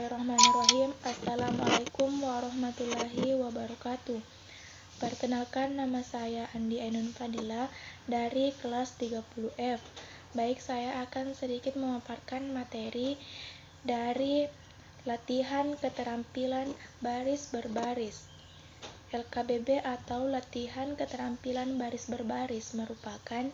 Bismillahirrahmanirrahim. Assalamualaikum warahmatullahi wabarakatuh. Perkenalkan, nama saya Andi Ainun Fadila dari kelas 30F. Baik, saya akan sedikit memaparkan materi dari latihan keterampilan baris berbaris. LKBB atau latihan keterampilan baris berbaris merupakan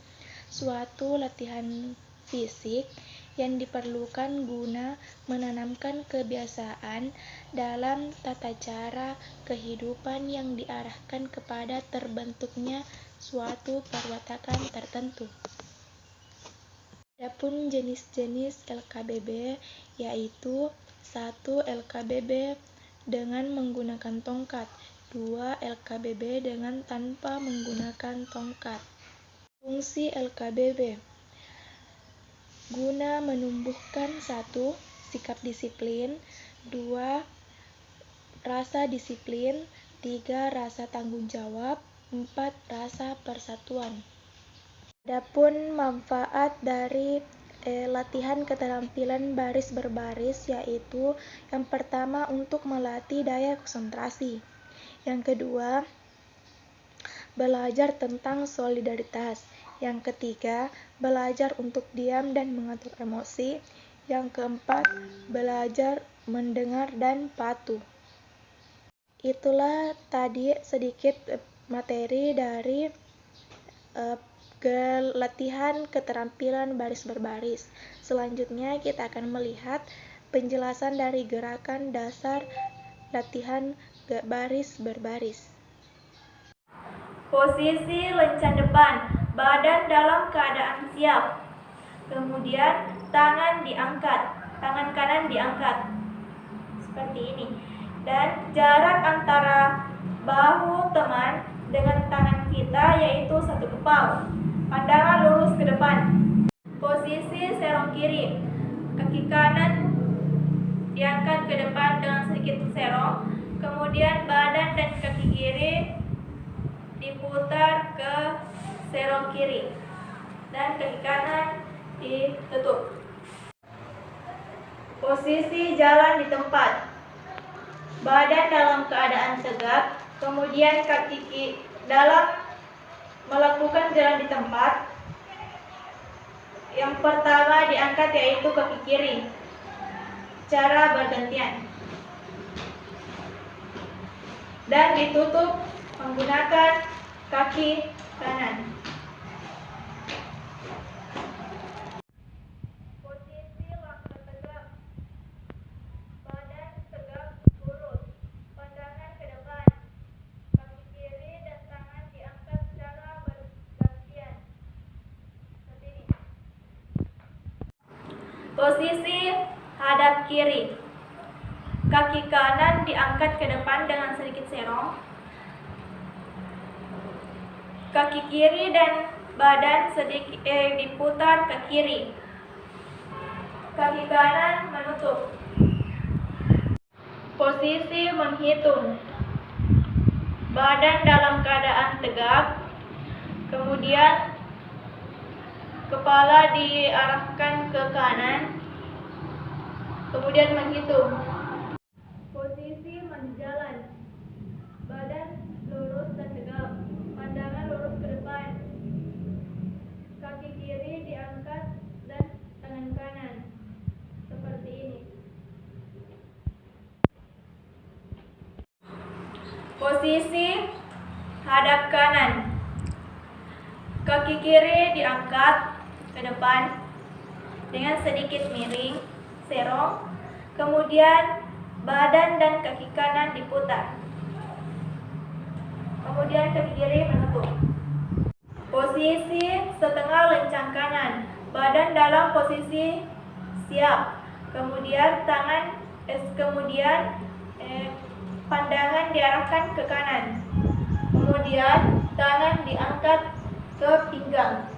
suatu latihan fisik yang diperlukan guna menanamkan kebiasaan dalam tata cara kehidupan yang diarahkan kepada terbentuknya suatu perwatakan tertentu. Adapun jenis-jenis LKBB yaitu 1. LKBB dengan menggunakan tongkat, 2. LKBB dengan tanpa menggunakan tongkat. Fungsi LKBB guna menumbuhkan 1. Sikap disiplin, 2. Rasa disiplin, 3. Rasa tanggung jawab, 4. Rasa persatuan. Adapun manfaat dari latihan keterampilan baris berbaris yaitu yang pertama untuk melatih daya konsentrasi, yang kedua belajar tentang solidaritas, yang ketiga belajar untuk diam dan mengatur emosi, yang keempat belajar mendengar dan patuh. Itulah tadi sedikit materi dari latihan keterampilan baris berbaris. Selanjutnya kita akan melihat penjelasan dari gerakan dasar latihan baris berbaris. Posisi lencang depan, badan dalam keadaan siap. Kemudian tangan diangkat, tangan kanan diangkat. Seperti ini. Dan jarak antara bahu teman dengan tangan kita yaitu 1 kepal. Pandangan lurus ke depan. Posisi serong kiri. Kaki kanan diangkat ke depan dengan sedikit serong. Kemudian badan dan kaki kiri diputar ke serong kiri. Dan kaki kanan ditutup. Posisi jalan di tempat. Badan dalam keadaan tegak. Kemudian kaki dalam melakukan jalan di tempat. Yang pertama diangkat yaitu kaki kiri. Cara bergantian. Dan ditutup menggunakan kaki kanan. Posisi langkah tegak. Badan tegak lurus. Pandangan ke depan. Kaki kiri dan tangan diangkat secara bergantian. Seperti ini. Posisi hadap kiri. Kaki kanan diangkat ke depan dengan sedikit serong. Kaki kiri dan badan sedikit diputar ke kiri. Kaki kanan menutup. Posisi menghitung. Badan dalam keadaan tegak. Kemudian kepala diarahkan ke kanan. Kemudian menghitung. Posisi menjalan. Badan lurus dan tegak. Pandangan lurus ke depan. Kaki kiri diangkat dan tangan kanan. Seperti ini. Posisi hadap kanan. Kaki kiri diangkat ke depan dengan sedikit miring, serong. Kemudian badan dan kaki kanan diputar. Kemudian kaki kiri menutup. Posisi setengah lencang kanan. Badan dalam posisi siap. Kemudian pandangan diarahkan ke kanan. Kemudian tangan diangkat ke pinggang.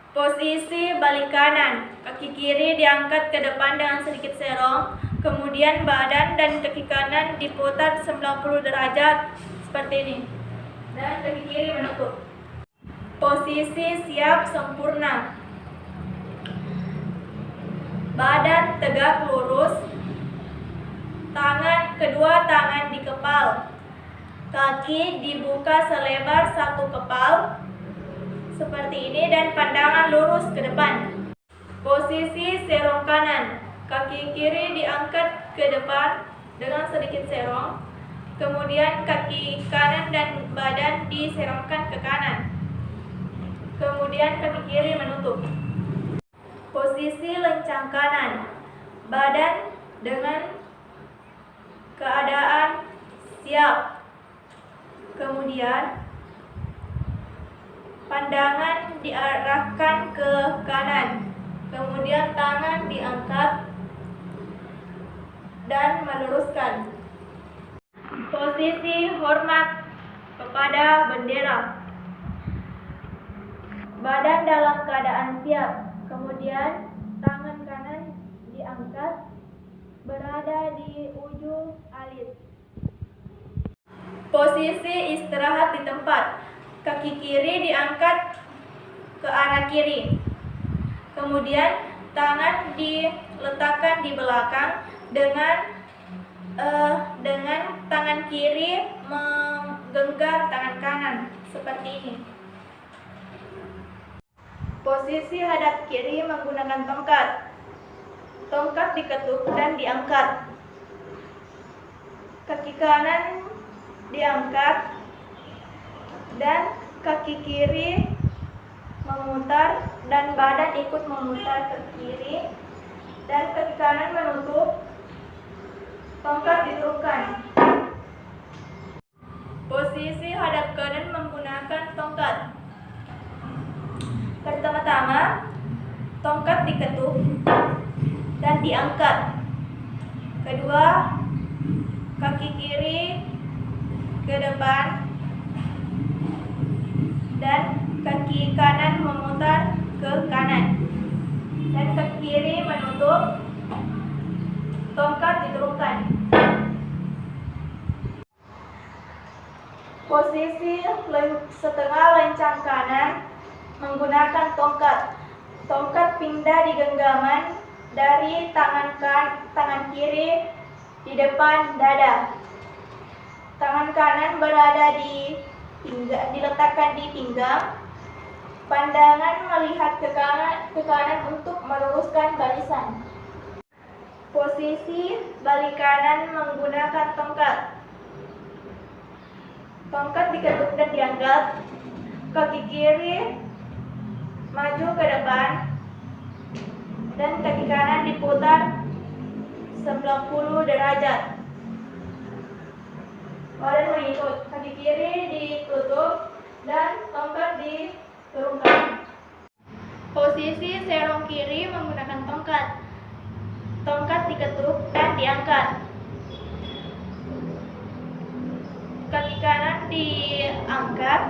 Posisi balik kanan. Kaki kiri diangkat ke depan dengan sedikit serong. Kemudian badan dan kaki kanan diputar 90 derajat seperti ini. Dan kaki kiri menutup. Posisi siap sempurna. Badan tegak lurus, kedua tangan dikepal, kaki dibuka selebar satu kepal, seperti ini, dan pandangan lurus ke depan. Posisi serong kanan, kaki kiri diangkat ke depan dengan sedikit serong, kemudian kaki kanan dan badan diserongkan ke kanan, kemudian kaki kiri menutup. Posisi lencang kanan, badan dengan keadaan siap, kemudian pandangan diarahkan ke kanan, kemudian tangan diangkat dan meluruskan. Posisi hormat kepada bendera, badan dalam keadaan siap, kemudian tangan kanan diangkat berada di ujung alis. Posisi istirahat di tempat, kaki kiri diangkat ke arah kiri, kemudian tangan diletakkan di belakang dengan tangan kiri menggenggam tangan kanan seperti ini. Posisi hadap kiri menggunakan tongkat. Tongkat diketuk dan diangkat. Kaki kanan diangkat dan kaki kiri memutar dan badan ikut memutar ke kiri, dan kaki kanan menutup. Tongkat diturunkan. Posisi hadap kanan menggunakan tongkat. Pertama-tama, tongkat diketuk dan diangkat. Kedua, kaki kiri ke depan dan kaki kanan memutar ke kanan, dan kaki kiri menutup. Tongkat diturunkan. Posisi setengah lencang kanan menggunakan tongkat. Tongkat pindah di genggaman dari tangan kiri di depan dada. Tangan kanan berada diletakkan di pinggang. Pandangan melihat ke kanan untuk meluruskan barisan. Posisi balik kanan menggunakan tongkat. Tongkat diketuk dan diangkat. Kaki kiri maju ke depan dan kaki kanan diputar 90 derajat. Badan mengikut. Kaki kiri ditutup dan tongkat diturunkan. Posisi serong kiri menggunakan tongkat. Tongkat diketuk dan diangkat. Kaki kanan diangkat.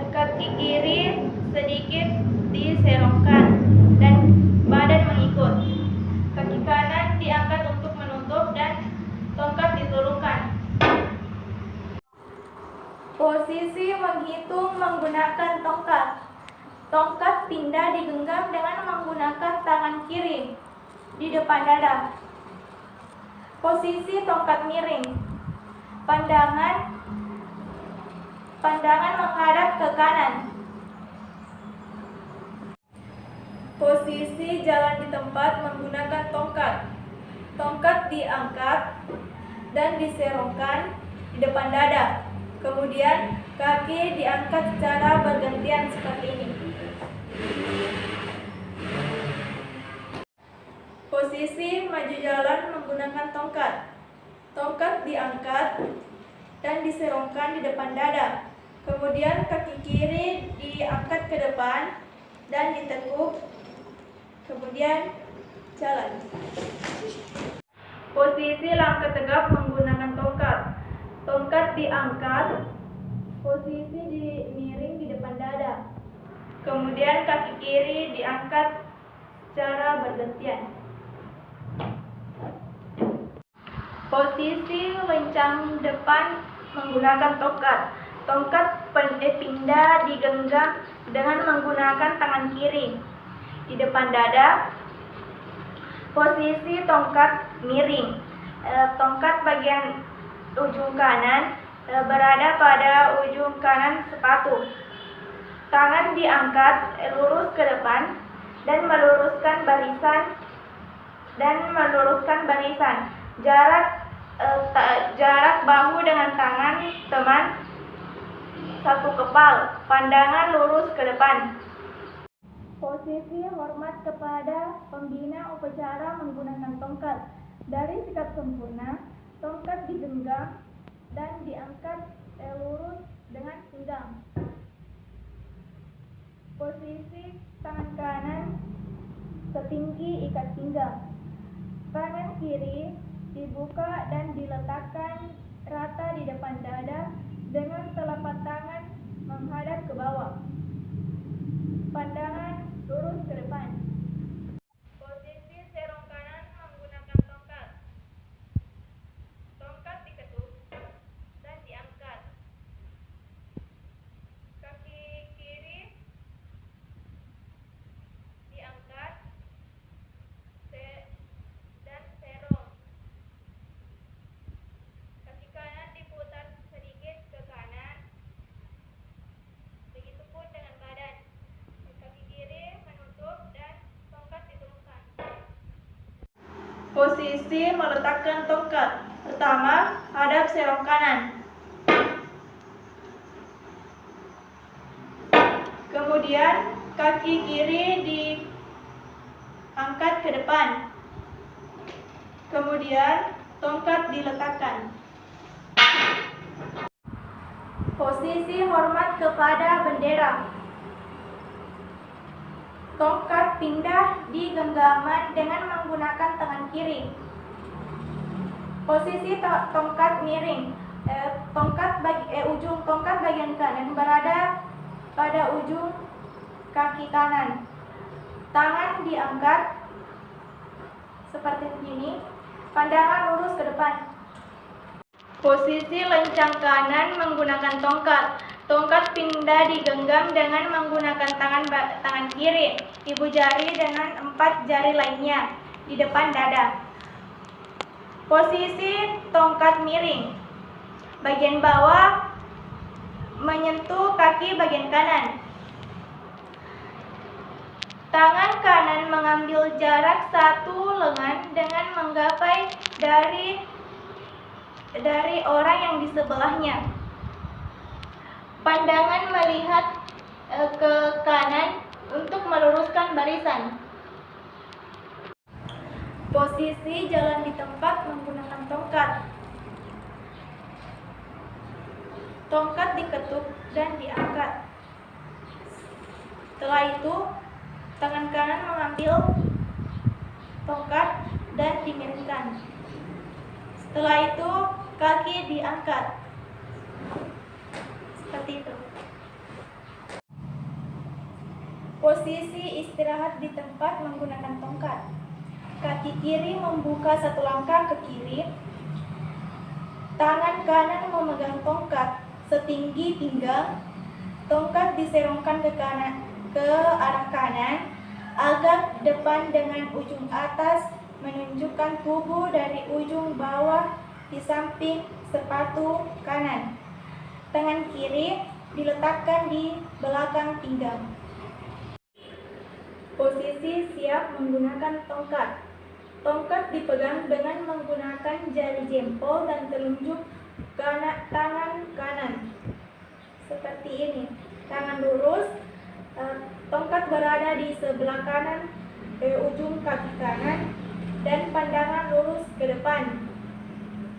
Kaki kiri sedikit diserongkan dan badan mengikut. Kaki kanan diangkat untuk menutup dan tongkat diturunkan. Posisi menghitung menggunakan tongkat. Tongkat pindah digenggam dengan menggunakan tangan kiri di depan dada. Posisi tongkat miring. Pandangan menghadap ke kanan. Posisi jalan di tempat menggunakan tongkat. Tongkat diangkat dan diserongkan di depan dada. Kemudian kaki diangkat secara bergantian seperti ini. Posisi maju jalan menggunakan tongkat. Tongkat diangkat dan diserongkan di depan dada. Kemudian kaki kiri diangkat ke depan dan ditekuk. Kemudian jalan. Posisi langkah tegap menggunakan tongkat. Tongkat diangkat. Posisi miring di depan dada. Kemudian kaki kiri diangkat secara bergantian. Posisi lencang depan menggunakan tongkat. Tongkat pindah digenggam dengan menggunakan tangan kiri di depan dada. Posisi tongkat miring. Tongkat bagian ujung kanan berada pada ujung kanan sepatu. Tangan diangkat lurus ke depan dan meluruskan barisan. Jarak bahu dengan tangan teman satu kepal. Pandangan lurus ke depan. Posisi hormat kepada pembina upacara menggunakan tongkat. Dari sikap sempurna, tongkat digenggam dan diangkat lurus dengan pinggang. Posisi tangan kanan setinggi ikat pinggang. Tangan kiri dibuka dan diletakkan rata di depan dada dengan telapak tangan menghadap ke bawah. Pandangan lurus ke depan. Posisi serong kanan menggunakan tongkat. Tongkat diketuk dan diangkat. Kaki kiri diangkat dan serong. Kaki kanan diputar sedikit ke kanan. Begitupun dengan badan. Kaki kiri menutup dan tongkat diturunkan. Posisi meletakkan tongkat. Pertama, hadap serong kanan. Kemudian kaki kiri diangkat ke depan. Kemudian tongkat diletakkan. Posisi hormat kepada bendera. Tongkat pindah di genggaman dengan menggunakan tangan kiri. Posisi tongkat miring. Ujung tongkat bagian kanan berada pada ujung kaki kanan. Tangan diangkat seperti begini. Pandangan lurus ke depan. Posisi lencang kanan menggunakan tongkat. Tongkat pindah digenggam dengan menggunakan tangan kiri. Ibu jari dengan 4 jari lainnya di depan dada. Posisi tongkat miring. Bagian bawah menyentuh kaki bagian kanan. Tangan kanan mengambil jarak 1 lengan dengan menggapai dari orang yang di sebelahnya. Pandangan melihat ke kanan untuk meluruskan barisan. Posisi jalan di tempat menggunakan tongkat. Tongkat diketuk dan diangkat. Setelah itu, tangan kanan mengambil tongkat dan dimiringkan. Setelah itu, kaki diangkat. Seperti itu. Posisi istirahat di tempat menggunakan tongkat. Kaki kiri membuka 1 langkah ke kiri. Tangan kanan memegang tongkat setinggi pinggang. Tongkat diserongkan ke arah kanan, agak depan dengan ujung atas menunjukkan tubuh dari ujung bawah di samping sepatu kanan. Tangan kiri diletakkan di belakang pinggang. Posisi siap menggunakan tongkat. Tongkat dipegang dengan menggunakan jari jempol dan telunjuk tangan kanan. Seperti ini. Tangan lurus, tongkat berada di sebelah kanan ujung kaki kanan dan pandangan lurus ke depan.